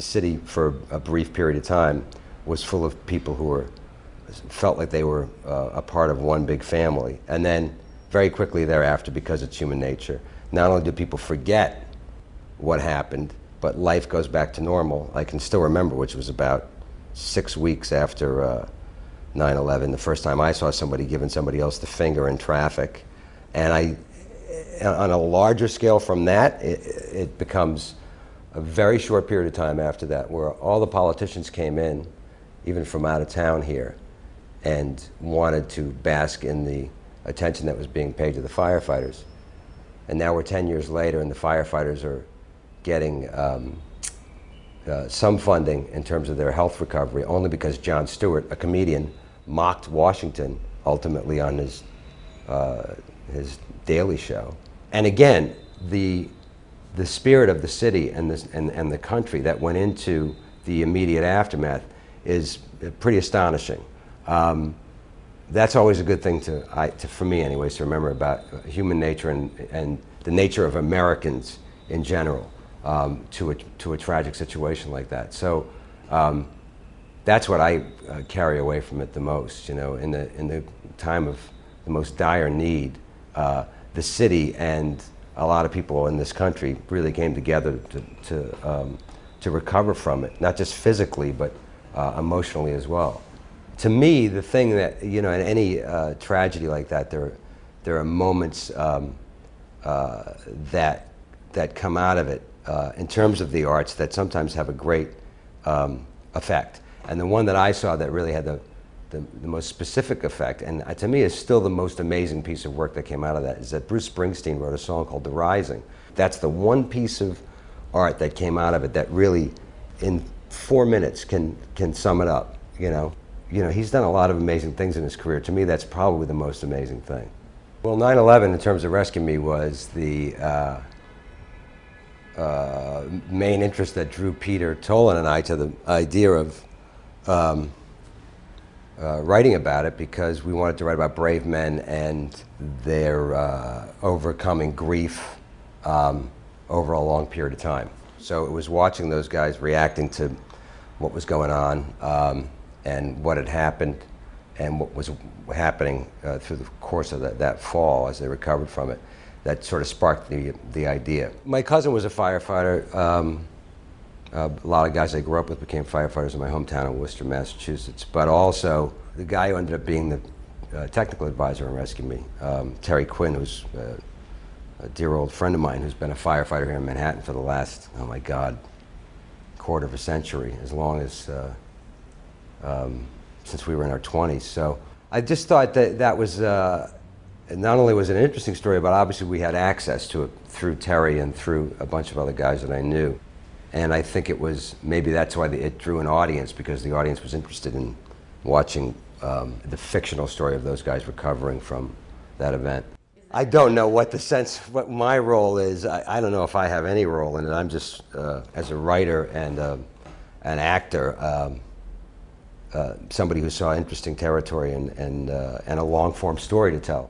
the city for a brief period of time was full of people who felt like they were a part of one big family. And then very quickly thereafter, because it's human nature, not only do people forget what happened, but life goes back to normal. I can still remember, which was about 6 weeks after 9/11, the first time I saw somebody giving somebody else the finger in traffic. And on a larger scale from that, it becomes a very short period of time after that where all the politicians came in, even from out of town here, and wanted to bask in the attention that was being paid to the firefighters. And now we're 10 years later and the firefighters are getting some funding in terms of their health recovery only because Jon Stewart, a comedian, mocked Washington ultimately on his Daily Show. And again, the spirit of the city and the country that went into the immediate aftermath is pretty astonishing. That's always a good thing for me anyways, to remember about human nature and the nature of Americans in general to a tragic situation like that. So that's what I carry away from it the most. You know, in the time of the most dire need, the city and a lot of people in this country really came together to recover from it, not just physically but emotionally as well. To me, the thing that, you know, in any tragedy like that, there are moments that come out of it in terms of the arts that sometimes have a great effect. And the one that I saw that really had the most specific effect, and to me is still the most amazing piece of work that came out of that, is that Bruce Springsteen wrote a song called The Rising. That's the one piece of art that came out of it that really, in 4 minutes, can sum it up, you know. You know, he's done a lot of amazing things in his career. To me, that's probably the most amazing thing. Well, 9/11, in terms of rescuing me, was the main interest that drew Peter Tolan and I to the idea of writing about it, because we wanted to write about brave men and their overcoming grief over a long period of time. So it was watching those guys reacting to what was going on, and what had happened and what was happening through the course of that fall as they recovered from it, that sort of sparked the idea. My cousin was a firefighter. A lot of guys I grew up with became firefighters in my hometown of Worcester, Massachusetts. But also, the guy who ended up being the technical advisor on Rescue Me, Terry Quinn, who's a dear old friend of mine who's been a firefighter here in Manhattan for the last, oh my God, quarter of a century, as long as since we were in our 20s. So I just thought that was, not only was it an interesting story, but obviously we had access to it through Terry and through a bunch of other guys that I knew. And I think it was, maybe that's why it drew an audience, because the audience was interested in watching the fictional story of those guys recovering from that event. I don't know what what my role is. I don't know if I have any role in it. I'm just, as a writer and an actor, somebody who saw interesting territory and a long-form story to tell.